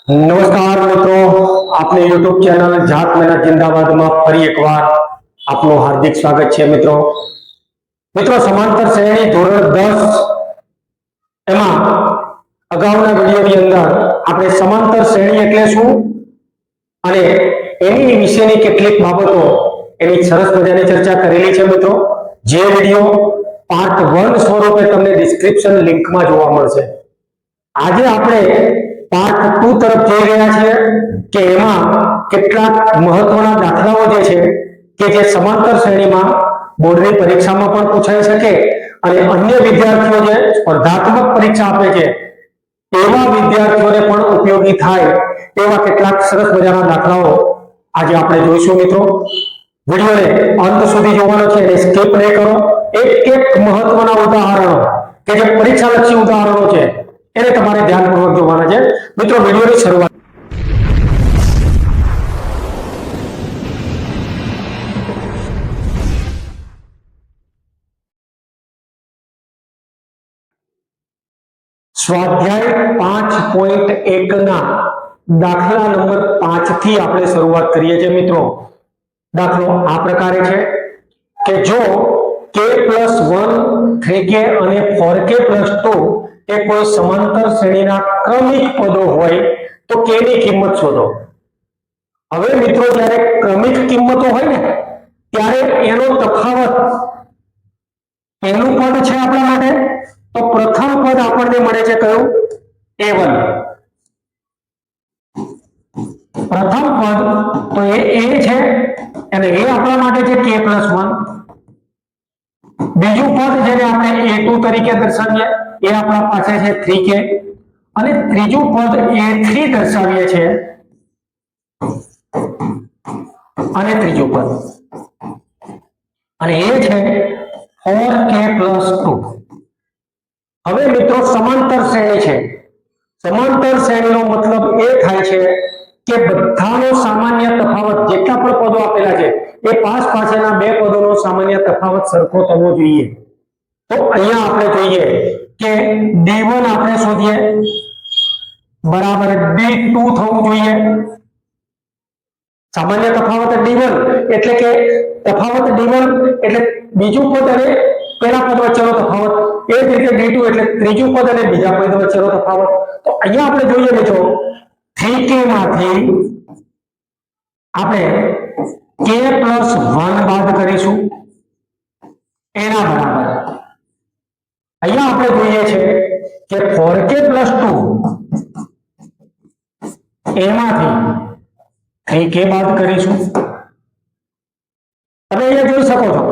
નમસ્કાર મિત્રો, આપની યુટ્યુબ ચેનલ જાત મહેનત જિંદાબાદમાં ફરી એકવાર આપનું હાર્દિક સ્વાગત છે. મિત્રો સમાંતર શ્રેણી ધોરણ 10 એમાં અગાઉના વિડીયોની અંદર આપણે સમાંતર શ્રેણી એટલે શું અને એની વિશેની કેટલીક બાબતો એની સરસ મજાની ચર્ચા કરેલી છે. મિત્રો જે વિડીયો પાર્ટ 1 સ્વરૂપે તમને ડિસ્ક્રિપ્શન લિંકમાં જોવા મળશે. આજે આપણે પાર્ટ 2 તરફ જઈ રહ્યા છીએ કે એમાં કેટલાક મહત્વના દાખલાઓ જે છે કે જે સમાંતર શ્રેણીમાં બોર્ડની પરીક્ષામાં પણ પૂછાઈ શકે અને અન્ય વિદ્યાર્થીઓ જે સ્પર્ધાત્મક પરીક્ષા આપે છે એવા વિદ્યાર્થીઓને પણ ઉપયોગી થાય એવા કેટલાક સરસ મજાના દાખલાઓ આજે આપણે જોઈશું. મિત્રો વિડીયોને અંત સુધી જોવાનો છે અને સ્કીપ નહીં કરો. એક મહત્વના ઉદાહરણો કે જે પરીક્ષાલક્ષી ઉદાહરણો છે એને તમારે ધ્યાનપૂર્વક જોવાના છે. મિત્રો વિડીયોની શરૂઆત સ્વાધ્યાય 5.1 ના દાખલા નંબર 5 થી આપણે શરૂઆત કરીએ છીએ. મિત્રો દાખલો આ પ્રકારે છે કે જો k+1 3k અને 4k + 2 એ કોઈ સમાંતર શ્રેણીના ક્રમિક પદો હોય તો k ની કિંમત શોધો. હવે મિત્રો જ્યારે ક્રમિક કિંમતો હોય ને ત્યારે એનો તફાવત એનું પદ છે આપણા માટે તો પ્રથમ પદ આપણને મળે છે કયું? a1. પ્રથમ પદ તો એ છે અને એ આપણા માટે છે k+1. બીજું પદ જેને આપણે a2 તરીકે દર્શાવીએ એ આપણા પાસે છે 3k અને ત્રીજું પદ a3 દર્શાવીએ છે અને ત્રીજું પદ અને એ છે 4k + 2. હવે મિત્રો સમાંતર શ્રેણી છે. સમાંતર શ્રેણીનો મતલબ એ થાય છે કે બધાનો સામાન્ય તફાવત જેટલા પણ પદો આપેલા છે એ પાસેના બે પદોનો સામાન્ય તફાવત સરખો થવો જોઈએ. તો અહીંયા આપણે જોઈએ કે d1 આપણે શોધીએ બરાબર d2 થવું જોઈએ. સામાન્ય તફાવત d1 એટલે કે તફાવત d1 એટલે બીજું પદ અને પહેલા પદ વચ્ચેનો તફાવત, એ જ રીતે d2 એટલે ત્રીજું પદ અને બીજા પદ વચ્ચેનો તફાવત. તો અહીંયા આપણે જોઈએ મિત્રો 3k માંથી આપણે k+1 બાદ કરીશું એના બરાબર અહીંયા આપણે જોઈએ છે કે 4k + 2 એમાંથી 3k બાદ કરીશું. તમે અહીંયા જોઈ શકો છો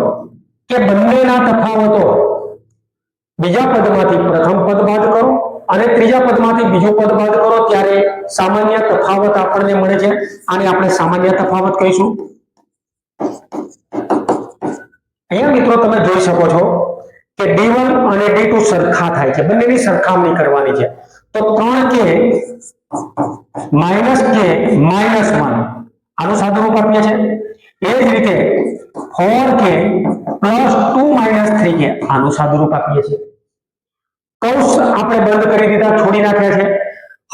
કે બંનેના તફાવતો બીજા પદમાંથી પ્રથમ પદ બાદ કરો અને ત્રીજા પદમાંથી બીજું પદ બાદ કરો ત્યારે સામાન્ય તફાવત આપણને મળે છે. આને આપણે સામાન્ય તફાવત કહીશું. અહીંયા મિત્રો તમે જોઈ શકો છો કે d1 અને d2 સરખા થાય છે, બંનેની સરખામણી કરવાની છે. તો 3k - k - 1 આનું સાદુરૂપ આપીએ છે. એ જ રીતે 4k + 2 - 3k આનું સાદુરૂપ આપીએ છીએ. કૌંસ આપણે બંધ કરી દીધા, છોડી નાખ્યા છે.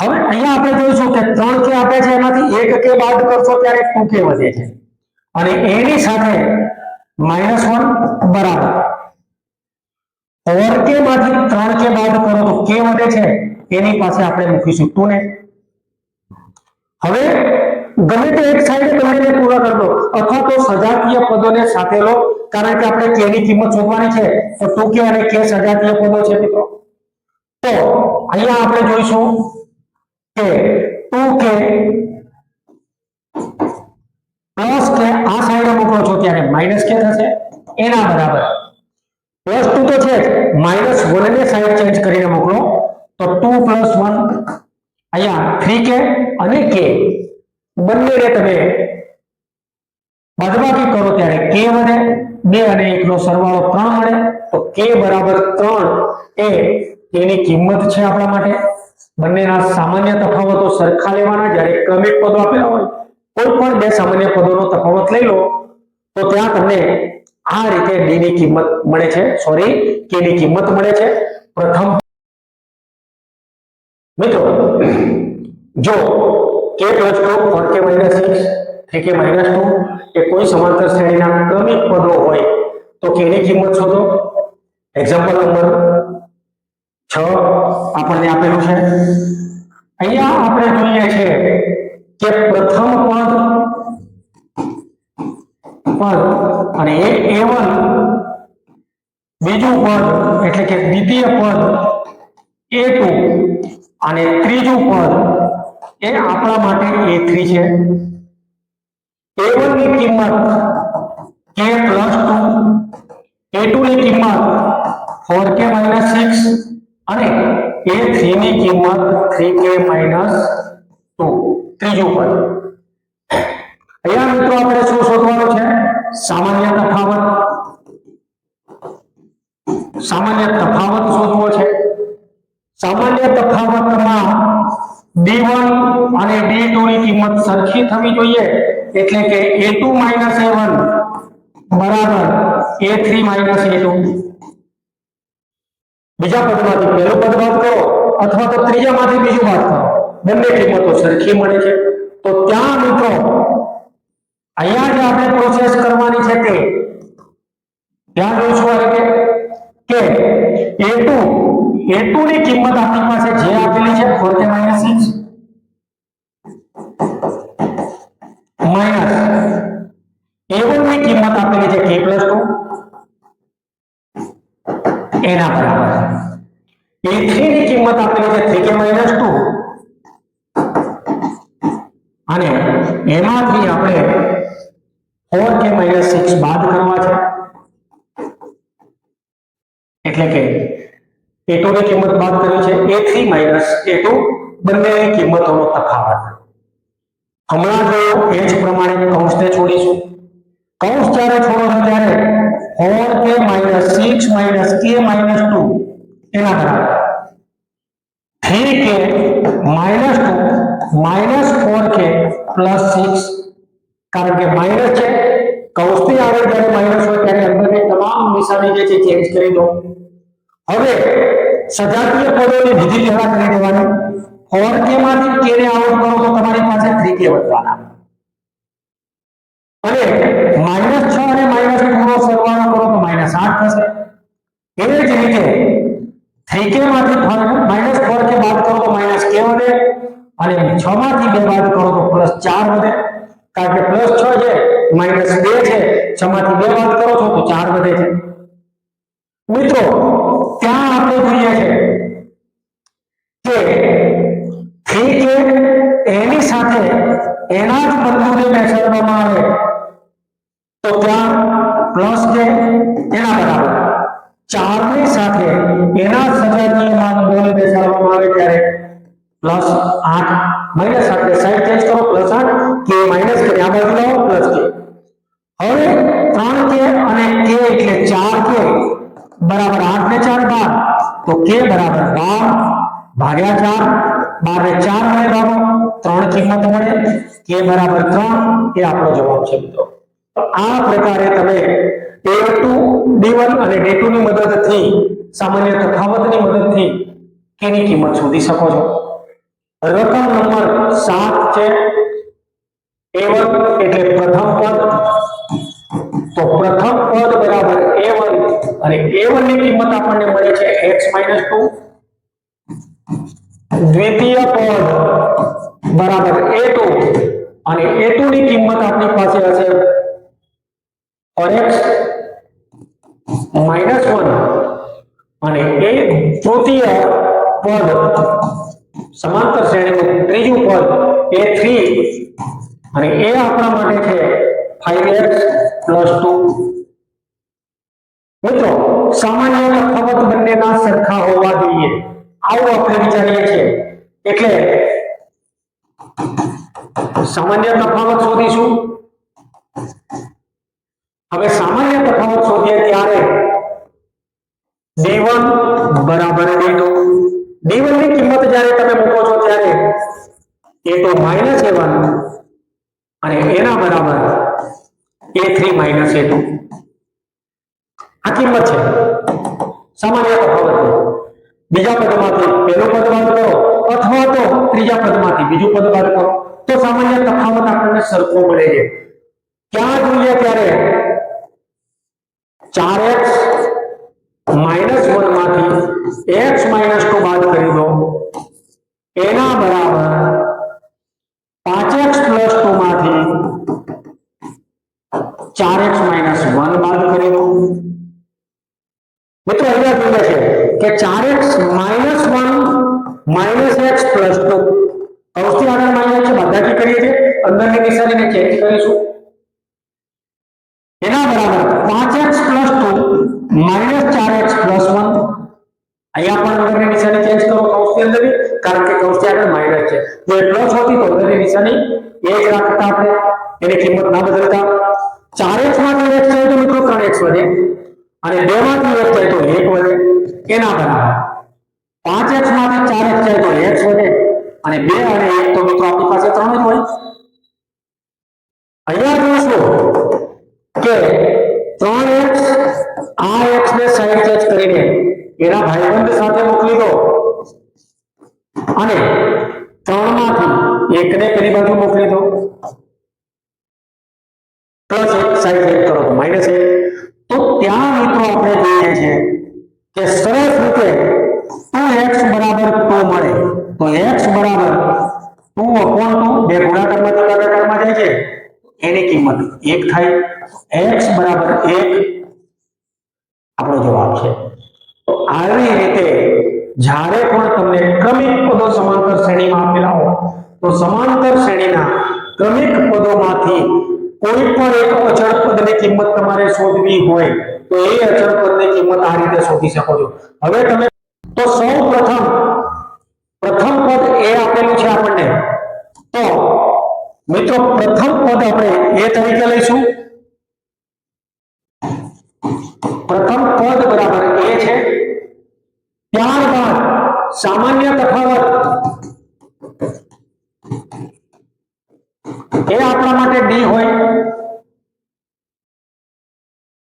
હવે અહીંયા આપણે જોઈશું કે 3k આપે છે એમાંથી 1k બાદ કરશો ત્યારે 2k વધે છે અને એની સાથે -1 બરાબર 4k માંથી 3k બાદ કરો તો k વધે છે, એની પાસે આપણે મૂકીશું 2 ને. હવે ગમે તે એક સાઈડે બંનેને પૂરા કરી દો અથવા તો સજાતીય પદોને સાથે લો, કારણ કે આપણે k ની કિંમત શોધવાની છે તો 2k અને k સજાતીય પદો છે મિત્રો. તો અહીંયા આપણે જોઈશું કે 2k પ્લસ k આ સાઈડે મોકલો છો ત્યારે -k થશે એના બરાબર +2 તો છે જ, -1 ને સાઈડ ચેન્જ કરીને મોકલો તો 2 + 1 અહીંયા 3k અને k બંનેને તમે બાદબાકી કરો ત્યારે k વધે, 2 અને 1 નો સરવાળો 3 મળે તો k બરાબર 3 એ એની કિંમત છે આપણા માટે. બંનેના સામાન્ય તફાવતો સરખા લેવાના. જ્યારે ક્રમિક પદો આપેલા હોય કોઈ પણ બે સામાન્ય પદોનો તફાવત લઈ લો તો ત્યાં તમને આ રીતે d ની કિંમત મળે છે, k ની કિંમત મળે છે. પ્રથમ મિત્રો જો k + 2 4k - 6 3k - 2 એ કોઈ સમાંતર શ્રેણીના ક્રમિક પદો હોય તો k ની કિંમત શોધો. એક્ઝામ્પલ નંબર 6 આપણને આપેલું છે. અહીંયા આપણે જોઈએ છે કે પ્રથમ પદ અને એ a1, બીજું પદ એટલે કે દ્વિતીય પદ a2 અને ત્રીજું પદ એ આપણા માટે a3 છે. a1 ની કિંમત k + 2, a2 ની કિંમત 4k - 6 અને a3 ની કિંમત 3k - 2 ત્રીજું પદ. અહીંયા મિત્રો આપણે શું શોધવાનું છે? સામાન્ય તફાવત શોધવો છે. સામાન્ય તફાવતમાં d1 અને d2 ની કિંમત સરખી થવી જોઈએ, એટલે કે a2 - a1 બરાબર a3 - a2. બીજા પદમાંથી પહેલું પદ બાદ કરો અથવા તો ત્રીજામાંથી બીજું બાદ કરો, બંને કિંમતો સરખી મળે છે. તો ત્યાં મિત્રો અહીંયા જે આપણે પ્રોસેસ કરવાની છે તે ધ્યાન જોઈશું આ રીતે કે a2 ની કિંમત આપણી પાસે જે આપેલી છે 4k - 6 માઈનસ a1 ની કિંમત આપેલી છે k + 2 એના બરાબર. a3 ની કિંમત આપેલી છે 3k - 2 અને એમાંથી આપણે 4k - 6 બાદ કરવા છે, એટલે કે a2 ની કિંમત બાદ કરી છે, a3 - a2 બંનેની કિંમતોનો તફાવત. હમણાં જોયો એ જ પ્રમાણે કૌંસને છોડીશું. કૌંસ જ્યારે છોડો છો ત્યારે 4k - 6 - k - 2 એના બરાબર 3k - 2 4k + 6, કારણ કે માઈનસ છે, કૌંસની આગળ જ્યારે માઈનસ હોય ત્યારે અંદરની તમામ નિશાની જે છે ચેન્જ કરી દો. હવે સજાતીય પદોની વિધિ જરા કરી દેવાની. 4k માંથી k ને આઉટ કરો તો તમારી પાસે 3k વધવાના અને -6 અને -2 નો સરવાળો કરો તો -8 થશે. એવી જ રીતે 3k માંથી -4k બાદ કરો તો -k વધે અને 6 માંથી 2 બાદ કરો તો +4 વધે, કારણ કે +6 છે -2 છે, 6 માંથી 2 બાદ કરો છો તો 4 વધે છે. મિત્રો ત્યાં આપણે જોઈએ છે કે 3k એની સાથે એના જ બિંદુને બેસાડવામાં આવે તો ત્યાં +k એના બરાબર 4 ની સાથે એના સજાતીય માનને બેસાડવામાં આવે ત્યારે +8 -8 ને સાઈડ ચેન્જ કરો +8 k - k આ બાજુ લાવો +k. હવે 3k અને k એટલે 4k બરાબર 8 ને 4 12, તો k બરાબર 12 ભાગ્યા 4, 12 ને 4 વડે ભાગો, 3 કિંમત મળે, k બરાબર 3 એ આપણો જવાબ છે મિત્રો. તો આ પ્રકારે તમે a2 d1 અને d2 ની મદદથી સામાન્ય તફાવતની મદદથી k ની કિંમત શોધી શકો છો. રકમ નંબર 7 છે a1 એટલે પ્રથમ પદ, તો પ્રથમ પદ બરાબર a1 અને a1 ની કિંમત આપણને મળે છે x - 2, દ્વિતીય પદ બરાબર a2 અને a2 ની કિંમત આપણી પાસે હશે x - 1 અને એ તૃતીય પદ સમાંતર શ્રેણીનું ત્રીજું પદ a3 અને એ આપણા માટે છે 5x + 2. મિત્રો સામાન્ય તફાવત બંનેના સરખા હોવા જોઈએ આવું આપણે વિચારીએ છીએ, એટલે સામાન્ય તફાવત શોધીશું. હવે સામાન્ય તફાવત શોધીએ ત્યારે d1 બરાબર d2, d1 ની કિંમત જ્યારે તમે મૂકો છો ત્યારે a2 - a1 અને એના બરાબર a3 - a2 આ કિંમત છે સામાન્ય તફાવત. બીજા પદમાંથી પહેલું પદ બાદ કરો અથવા તો ત્રીજા પદમાંથી બીજું પદ બાદ કરો તો સામાન્ય તફાવત આપણને સરખો મળે છે. ક્યાં જોઈએ ત્યારે 4x - 1 માંથી x - 2 બાદ કરી દો એના બરાબર 5x + 2 માંથી 4x - 1 બાદ કરી દો. મિત્રો અહીંયા જોઈએ છે કે 4x - 1 - x + 2 કૌંસથી આગળ માઇનસ છે બાદબાકી કરીએ છીએ અંદરની નિશાનીને ચેન્જ કરીશું એના બરાબર 5x + 2 - 4x + 1 અહીંયા પણ અંદરની નિશાની ચેન્જ કરો કૌંસની અંદરની કારણ કે કૌંસથી આગળ માઇનસ છે જો એ પ્લસ હોતી તો અંદરની નિશાની એ જ રાખતા આપણે એની કિંમત ના બદલતા 4x માંથી x જાય તો મિત્રો 3x વધે અને 2 માંથી x જાય તો 1 વધે એના બરાબર 5x માંથી 4x જાય તો x વધે અને 2 અને 1 તો મિત્રો આપણી પાસે 3 જ હોય. અહીંયા જોશું કે 3x આ x ને સાઈડ ચેન્જ કરીને એના ભાઈબંધ સાથે મોકલી દો અને 3 માંથી 1 ને પેલી બાજુ મોકલી દો પ્લસ 1 સાઈડ ચેન્જ કરો તો -1 તો ત્યાં મિત્રો આપણે જોઈએ છે કે સરસ રીતે 2x બરાબર 2 મળે તો x બરાબર 2/2 બે ગુણાકારમાંથી ભાગાકારમાં જાય છે એની કિંમત 1 થાય x બરાબર 1 આપણો જવાબ છે. તો આવી રીતે જ્યારે પણ તમને ક્રમિક પદો સમાંતર શ્રેણીમાં આપેલા હોય તો સમાંતર શ્રેણીના ક્રમિક પદોમાંથી કોઈ પણ એક અચળ પદની કિંમત તમારે શોધવી હોય તો એ અચળ પદની કિંમત આ રીતે શોધી શકો છો. હવે તમે તો સૌ પ્રથમ પદ એ આપેલું છે આપણને તો મિત્રો પ્રથમ પદ આપણે એ તરીકે લઈશું પ્રથમ પદ બરાબર a છે ત્યારબાદ સામાન્ય તફાવત એ આપણા માટે d હોય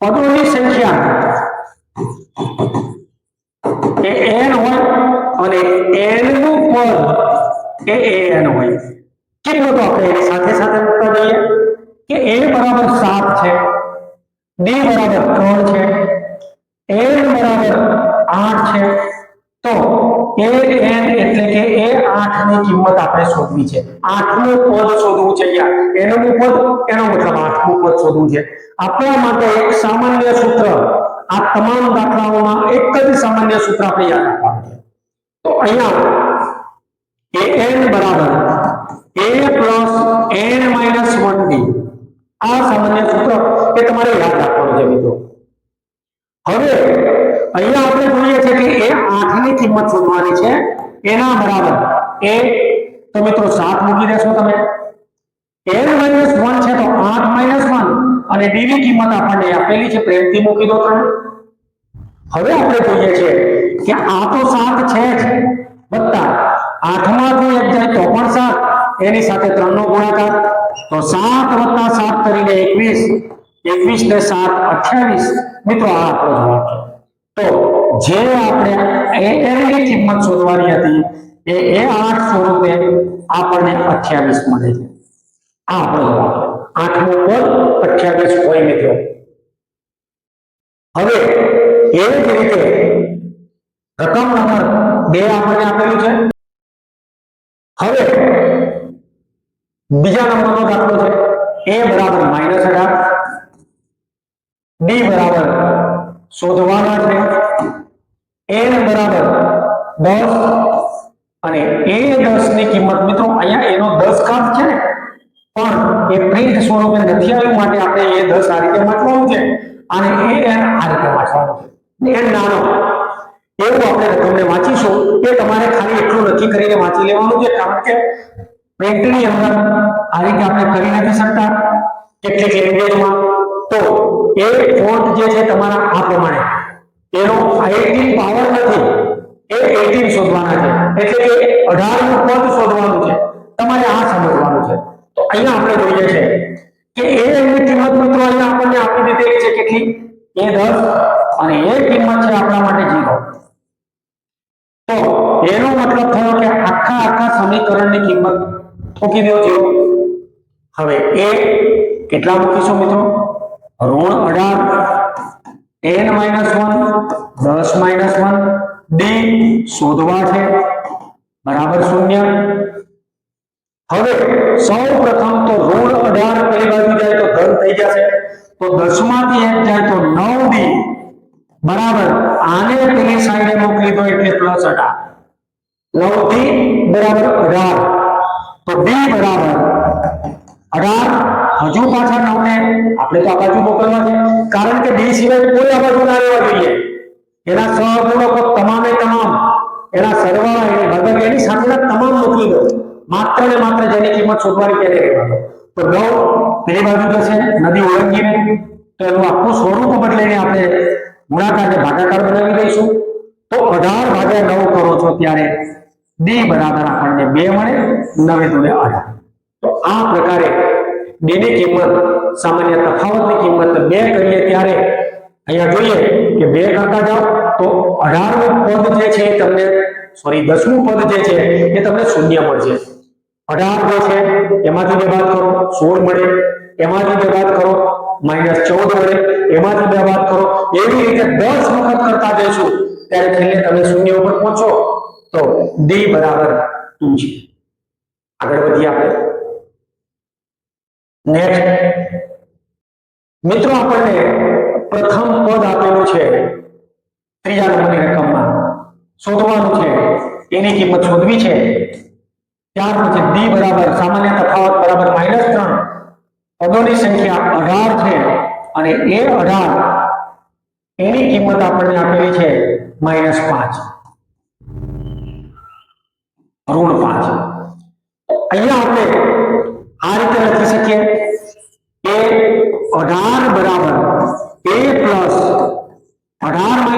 પદોની સંખ્યા એ n હોય અને n નું પદ એ an હોય. કેટલું તો આપણે એની સાથે સાથે મૂકતા જઈએ કે a બરાબર 7 છે d બરાબર 3 છે n બરાબર 8 છે તો an એટલે કે a8 ની કિંમત આપણે શોધવી છે 8 નું પદ શોધવું છે અહીંયા n નું પદ એનો મતલબ 8 નું પદ શોધવું છે. આપણા માટે એક સામાન્ય સૂત્ર આ તમામ દાખલાઓમાં એક જ સામાન્ય સૂત્ર આપણે યાદ રાખવાનું છે. તો અહીંયા an બરાબર a + n - 1d આ સામાન્ય સૂત્ર એ તમારે યાદ રાખવાનું છે મિત્રો. હવે અહીંયા આપણે જોઈએ છે કે એ 8 ની કિંમત શોધવાની છે એના બરાબર a તો મિત્રો 7 મૂકી દેશો તમે n - 1 છે તો 8 - 1 અને d ની કિંમત આપણને આપેલી છે પ્રેમથી મૂકી દો 3. હવે આપણે જોઈએ છે કે આ તો 7 છે જ વત્તા 8 માંથી 1 જાય તો પણ 7 એની સાથે 3 નો ગુણાકાર તો 7 + 7 કરીને 21 ને 7 28 મિત્રો આ આપણો જવાબ છે. તો જે આપણે an ની કિંમત શોધવાની હતી એ a8 સ્વરૂપે આપણને 28 મળે છે. આ આપણો જવાબ છે 8 નું પદ 28 હોય મિત્રો. હવે એ જ રીતે રકમ નંબર 2 આપણને આપેલું છે. હવે બીજા નંબરનો દાખલો છે a બરાબર -18 d બરાબર શોધવાના છે n બરાબર 10 અને a10 ની કિંમત મિત્રો અહીંયા એનો 10 ઘાત છે ને પણ એ પ્રિન્ટ સ્વરૂપે નથી આવ્યું માટે આપણે a10 આ રીતે વાંચવાનું છે અને an આ રીતે વાંચવાનું છે. n નાનો એવું આપણે રકમને વાંચીશું એ તમારે ખાલી એટલું નક્કી કરીને વાંચી લેવાનું છે કારણ કે પ્રિન્ટની અંદર આ રીતે આપણે કરી નથી શકતા કેટલીક લેંગ્વેજમાં તો એ ફોન્ટ જે છે તમારા આ પ્રમાણે એનો 18 પાવર નથી એ 18 શોધવાના છે એટલે કે 18 નું પદ શોધવાનું છે તમારે આ સમજવાનું છે. તો અહીંયા આપણે જોઈએ છે કે a ની કિંમત મિત્રો અહીંયા આપણને આપી દીધેલી છે કેટલી a10 અને એ કિંમત છે આપણા માટે 0 તો એનો મતલબ થયો કે આખા મૂકી દો 0. હવે a કેટલા મૂકીશું મિત્રો? ઋણ 18 n - 1 10 - 1 d શોધવા છે બરાબર 0. હવે સૌ પ્રથમ તો ઋણ 18 પેલી બાજુ જાય તો ધન થઈ જશે, તો 10 માંથી 1 જાય તો 9d બરાબર આને પેલી સાઈડે મોકલી દો એટલે +18 9d બરાબર 18 તો d બરાબર 18 હજુ પાછા 9 ને આપણે તો આ બાજુ મોકલવા છે કારણ કે d સિવાય કોઈ આ બાજુ ના રહેવા જોઈએ. એના સહગુણકો તમામે તમામ એના સરવાળા એને ભાગાકાર એની સાથેના તમામ મોકલી દો, માત્ર ને માત્ર જેની કિંમત શોધવાની તેને રહેવા દો. તો 9 પેલી બાજુ જશે નદી ઓળંગીને, તો એનું આખું સ્વરૂપ બદલીને આપણે ગુણાકારને ભાગાકાર બનાવી દઈશું. તો 18 ભાગ્યા 9 કરો છો ત્યારે d બરાબર આપણને 2 મળે, 9 દુને 18. તો આ પ્રકારે d ની કિંમત સામાન્ય તફાવતની કિંમત 2 કરીએ ત્યારે અહીંયા જોઈએ કે 2 કરતા જાઓ તો 18મું પદ જે છે તમને સોરી 10મું પદ જે છે એ તમને શૂન્ય મળશે. 18 જે છે એમાંથી 2 બાદ કરો 16 મળે, એમાંથી 2 બાદ કરો -14 મળે, એમાંથી 2 બાદ કરો, એવી રીતે 10 વખત કરતા જઈશું ત્યારે છેલ્લે તમે શૂન્ય ઉપર પહોંચો તો d બરાબર 2 છે. આગળ વધીએ આપણે. નેક્સ્ટ મિત્રો આપણને પ્રથમ પદ આપેલું છે ત્રીજા નંબરની રકમમાં શોધવાનું છે, એની કિંમત શોધવી છે. ત્યાર પછી d બરાબર સામાન્ય તફાવત બરાબર -3 પદોની સંખ્યા 18 છે અને એ 18 એની કિંમત આપણને આપેલી છે -5 ઋણ 5. અહીંયા આપણે આ રીતે લખી શકીએ કે 18 બરાબર a પ્લસ 18 - 1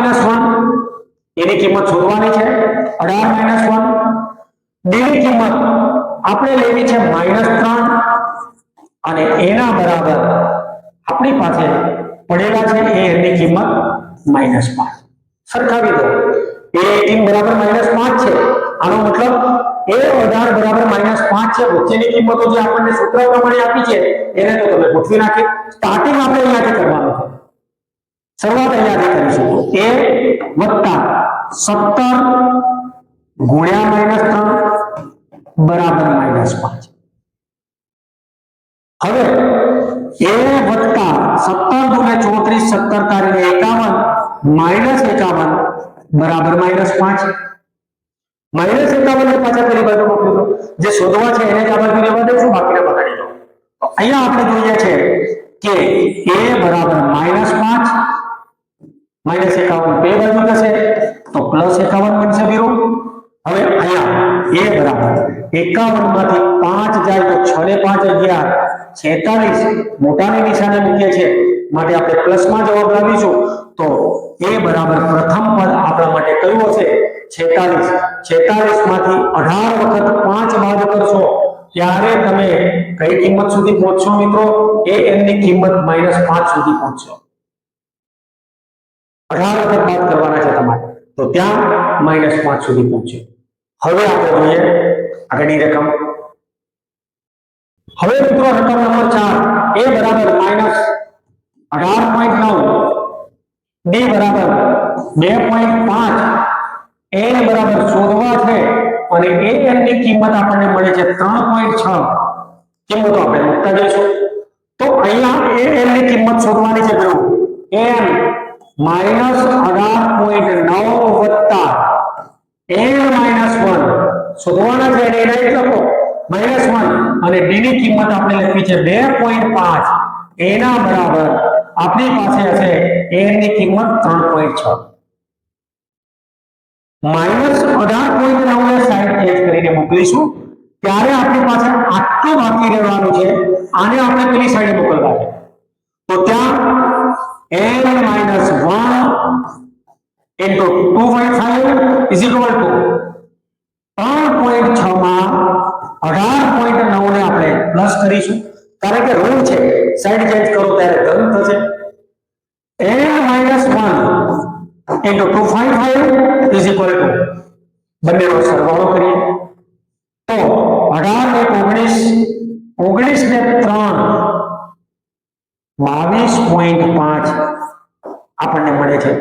એની કિંમત શોધવાની છે. 18 - 1 d ની કિંમત આપણે લેવી છે -3 અને એના બરાબર આપણી પાસે પડેલા છે a ની કિંમત -5. સરખાવી દો. a18 બરાબર -5 છે, આનો મતલબ a18 બરાબર -5 છે. વચ્ચેની કિંમતો જે આપણને સૂત્ર પ્રમાણે આપી છે એને તો તમે ગોઠવી નાખી. સ્ટાર્ટિંગ આપણે અહીંયાથી કરવાનું છે, શરૂઆત અહીંયાથી કરીશું. a + 17 ગુણ્યા -3 બરાબર -5. હવે a + 17 દુને 34 17 તારીને 51 -51 બરાબર -5. -51 ને પાછા પેલી બાજુ મોકલી દો. જે શોધવા છે એને જ આ બાજુ લેવા દઈશું, બાકીના બગાડી દો. અહીંયા આપણે જોઈએ છે કે a બરાબર -5 -51 બે બાજુ થશે તો +51 બનશે વીરો. હવે અહીંયા a બરાબર 51 માંથી 5 જાય તો 6 ને 5 11 46 મોટાની નિશાને મૂકીએ છે માટે આપણે પ્લસમાં જવાબ લાવીશું. તો a બરાબર પ્રથમ પદ આપણા માટે કયું હશે? 46. 46 માંથી 18 વખત 5 બાદ કરશો ત્યારે તમે કઈ કિંમત સુધી પહોંચશો મિત્રો? an ની કિંમત -5 સુધી પહોંચશો. 18 વખત બાદ કરવાના છે તમારે, તો ત્યાં -5 સુધી પહોંચો. હવે આપણે જોઈએ આગળની રકમ. હવે મિત્રો રકમ નંબર 4 a બરાબર -18.9 d બરાબર 2.5 n બરાબર શોધવા છે અને an ની કિંમત આપણને મળે છે 3.6. કિંમતો આપણે મૂકતા જઈશું. તો અહીંયા an ની કિંમત શોધવાની છે મિત્રો. n -18.9 વત્તા n-1 શોધવાના છે અને એને લખો -1 અને d ની કિંમત આપણે લખી છે 2.5. એના બરાબર આપણી પાસે હશે n ની કિંમત 3.6. -18.9 ને સાઈડ ચેન્જ કરીને મોકલીશું ત્યારે આપણી પાસે આટલું બાકી રહેવાનું છે. આને આપણે પેલી સાઈડે મોકલવા છે તો ત્યાં n-1 into 2.5 is equal to 3.6 માં 18.9 ને આપણે પ્લસ કરીશું કારણ કે ઋણ છે, સાઈડ ચેન્જ કરો ત્યારે ધન થશે. n-1 into 2.5 is equal to બંનેનો સરવાળો કરીએ તો 18 ને 19 19 ને 3 22.5 આપણને મળે છે।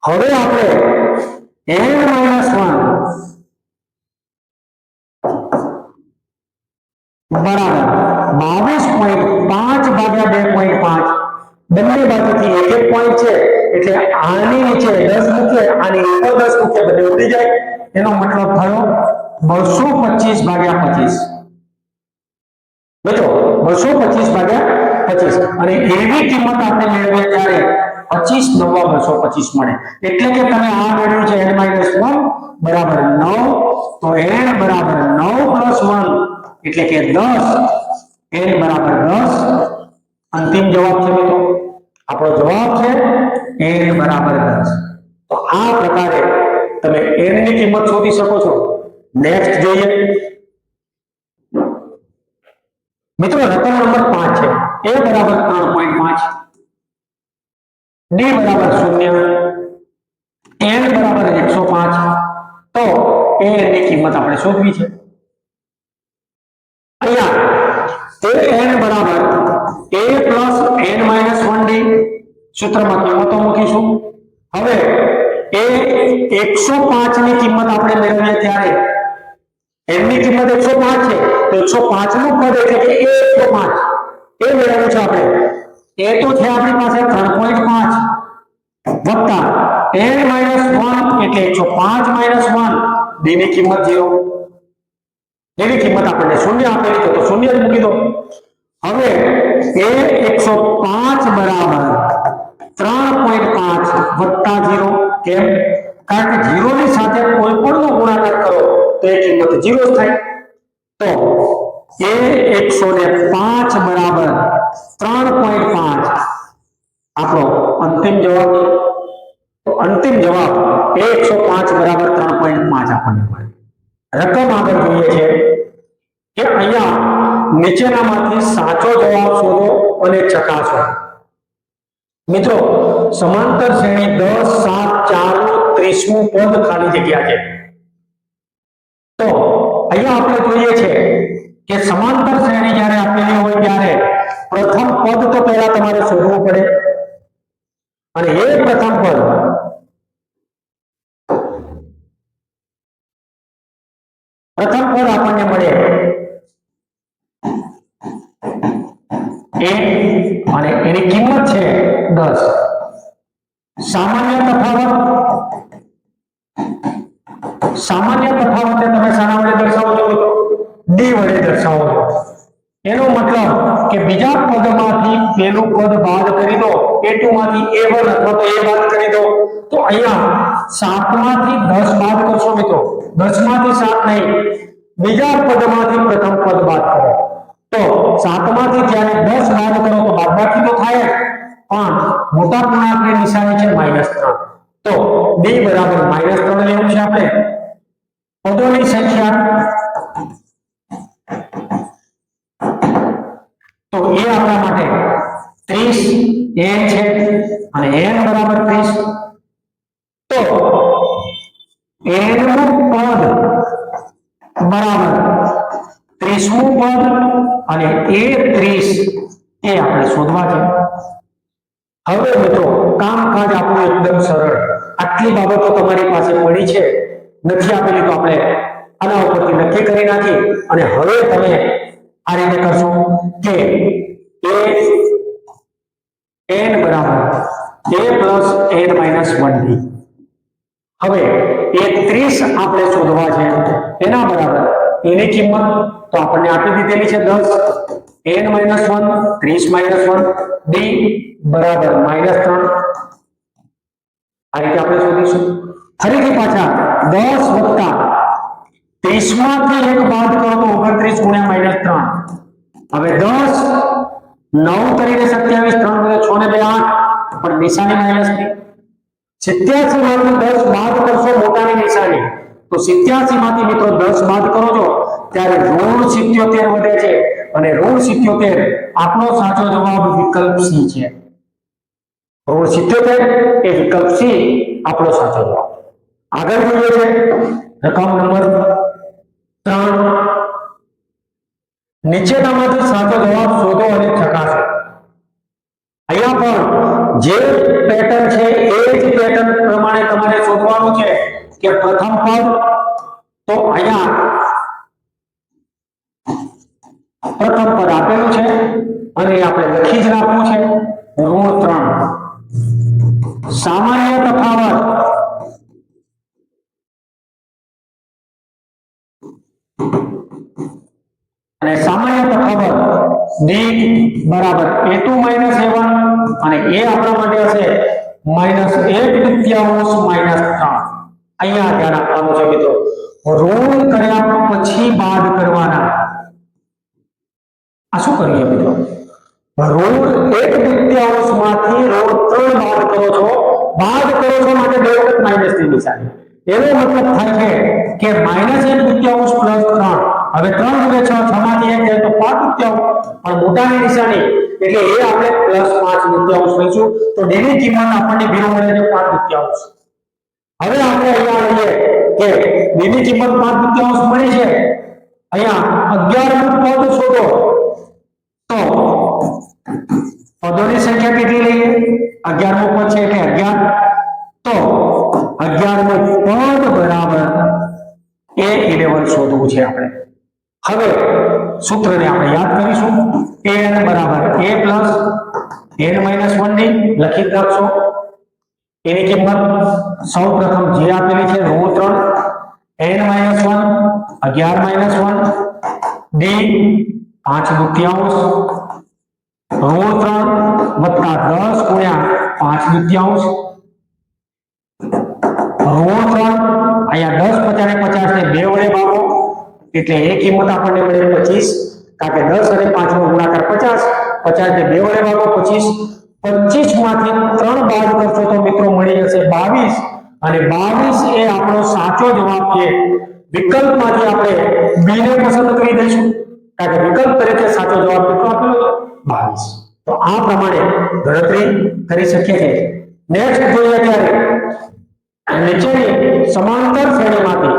હવે આપણે n-1 બરાબર 22.5 ભાગ્યા 2.5 બંને બાજુથી એક એક પોઈન્ટ છે એટલે આની નીચે 10 મૂકીએ આની ઉપર 10 મૂકીએ બધે ઉડી જાય એનો મતલબ થયો 225 ભાગ્યા 25 મિત્રો 225 ભાગ્યા 25 અને એવી કિંમત આપણે મેળવીએ ત્યારે 25 9 225 મળે એટલે કે તમે આ મેળવ્યું છે n-1 બરાબર 9 તો n બરાબર 9 + 1 એટલે કે 10 n બરાબર 10 અંતિમ જવાબ છે મિત્રો આપણો જવાબ છે n બરાબર 10 તો આ પ્રકારે તમે n ની કિંમત શોધી શકો છો। નેક્સ્ટ જોઈએ મિત્રો રકમ નંબર 5 છે a બરાબર 3.5 d બરાબર 0 n બરાબર 105 તો a ની કિંમત આપણે શોધવી છે। અહીંયા an બરાબર a plus n-1d સૂત્રમાં કિંમતો મૂકીશું। હવે એ 105 ની કિંમત આપણે મેળવીએ ત્યારે n ની કિંમત 105 છે તો 105 નું પદ એટલે કે a 105 એ મેળવવું છે આપણે a તો છે આપણી પાસે 3.5 વત્તા n-1 એટલે 105 - 1 d ની કિંમત 0 એની કિંમત આપણને 0 આપેલી છે તો 0 જ મૂકી દો। હવે a 105 બરાબર 3.5 વત્તા 0 કેમ કારણ કે 0 ની સાથે કોઈ પણ નો ગુણાકાર કરો તો એ કિંમત 0 થાય તો a 105 બરાબર 3.5 આપણો અંતિમ જવાબ છે તો અંતિમ જવાબ a 105 બરાબર 3.5 આપણને મળે। રકમ આગળ જોઈએ છે કે અહીંયા નીચેનામાંથી સાચો જવાબ શોધો અને ચકાસો। મિત્રો સમાંતર શ્રેણી 10 7 4 નું 30મું પદ ખાલી જગ્યા છે તો અહીંયા આપણે જોઈએ છે કે સમાંતર શ્રેણી જ્યારે આપેલી હોય ત્યારે પ્રથમ પદ તો પહેલા તમારે શોધવું પડે અને એ પ્રથમ પદ આપણને મળે a અને એની કિંમત છે 10 સામાન્ય તફાવતને તમે શાના વડે દર્શાવો છો મિત્રો d વડે દર્શાવો છો એનો મતલબ કે બીજા પદમાંથી પહેલું પદ બાદ કરી દો a2 માંથી a1 અથવા તો a બાદ કરી દો તો અહીંયા 7 માંથી 10 બાદ કરશો મિત્રો 10 માંથી 7 નહીં બીજા પદમાંથી પ્રથમ પદ બાદ કરો તો 7 માંથી જ્યારે 10 બાદ કરો તો બાદબાકી તો થાય પણ મોટા પૂર્ણાંકની નિશાની છે -3 તો d બરાબર -3 લેવું છે આપણે પદોની સંખ્યા તો એ આપણા માટે 30 n છે અને n બરાબર 30 તો n નું પદ બરાબર 30મું પદ અને a 30 એ આપણે શોધવા છે। હવે મિત્રો કામકાજ આપણું એકદમ સરળ આટલી બાબતો તમારી પાસે પડી છે નથી આપેલી તો આપણે આના ઉપરથી નક્કી કરી નાખી અને હવે તમે આ રીતે કરશો કે n બરાબર a plus n-1d હવે એ 30 આપણે શોધવા છે એના બરાબર એની કિંમત તો આપણને આપી દીધેલી છે 10 n-1 30 - 1 d બરાબર -3 આ રીતે આપણે શોધીશું। ફરીથી પાછા 10 વત્તા 30 માંથી 1 બાદ કરો તો 29 ગુણ્યા -3 હવે 10 9 તરીકે 27 3 વડે 6 ને 2 8 પણ નિશાની માઈનસની 87 માંથી 10 બાદ કરશો મોટાની નિશાની તો 87 માંથી મિત્રો 10 બાદ કરો છો ત્યારે ઋણ 77 વધે છે અને ઋણ 77 આપણો સાચો જવાબ વિકલ્પ સી છે। ઋણ 77 એ વિકલ્પ સી આપણો સાચો જવાબ। આગળ જોઈએ છે રકમ નંબર 3 નીચેનામાંથી સાચો જવાબ શોધો અને ચકાસો. અહીંયા પણ જે પેટર્ન છે એ જ પેટર્ન પ્રમાણે તમારે શોધવાનું છે કે પ્રથમ પદ તો અહીંયા પ્રથમ પદ આપેલું છે અને આપણે લખી જ નાખવું છે ઋણ 3. સામાન્ય તફાવત અને સામાન્ય તફાવત d બરાબર a2 a1 અને a આપણા માટે હશે -1/2 -3. અહીંયા ધ્યાન આપવાનું છે મિત્રો, ઋણ કર્યા પછી બાદ કરવાના. આ શું કરીએ મિત્રો, ઋણ 1/2 માંથી ઋણ 3 બાદ કરો છો માટે બે વખત માઈનસ ની નિશાની. એનો મતલબ થાય છે કે -1/2 + 3. હવે 3 × 6 6 માંથી 1 જાય તો 5/2, પણ મોટાની નિશાની એટલે એ આપણે +5/2 લઈશું તો d ની કિંમત આપણને 0 મળે છે 5/2. હવે આપણે અહીંયા લઈએ કે d ની કિંમત 5/2 મળી છે. અહીંયા 11મું પદ શોધો તો પદોની સંખ્યા કેટલી લઈએ, 11મું પદ છે એટલે 11. તો 11મું પદ બરાબર a11 શોધવું છે આપણે. હવે સૂત્રને આપણે યાદ કરીશું, an બરાબર a plus n minus 1d લખી રાખશો. એની કિંમત સૌપ્રથમ જે આપેલી છે √3 n માઈનસ 1 11 માઈનસ 1 d 5/2 √3 વત્તા 10 ગુણ્યા 5/2 √3 અહીંયા 10 50 ને 2 વડે ભાગો એટલે એ કિંમત આપણને મળે 25, કારણ કે 10 અને 5 નો ગુણાકાર 50 ને 2 વડે ભાગો 25 માંથી 3 બાદ કરશો તો મિત્રો મળી જશે 22 અને 22 એ આપણો સાચો જવાબ છે. વિકલ્પમાંથી આપણે બી ને પસંદ કરી દઈશું કારણ કે વિકલ્પ તરીકે સાચો જવાબ કેટલો આપેલો હતો 22. તો આ પ્રમાણે ગણતરી કરી શકીએ છીએ. નેક્સ્ટ જોઈએ ત્યારે નીચેની સમાંતર શ્રેણીમાંથી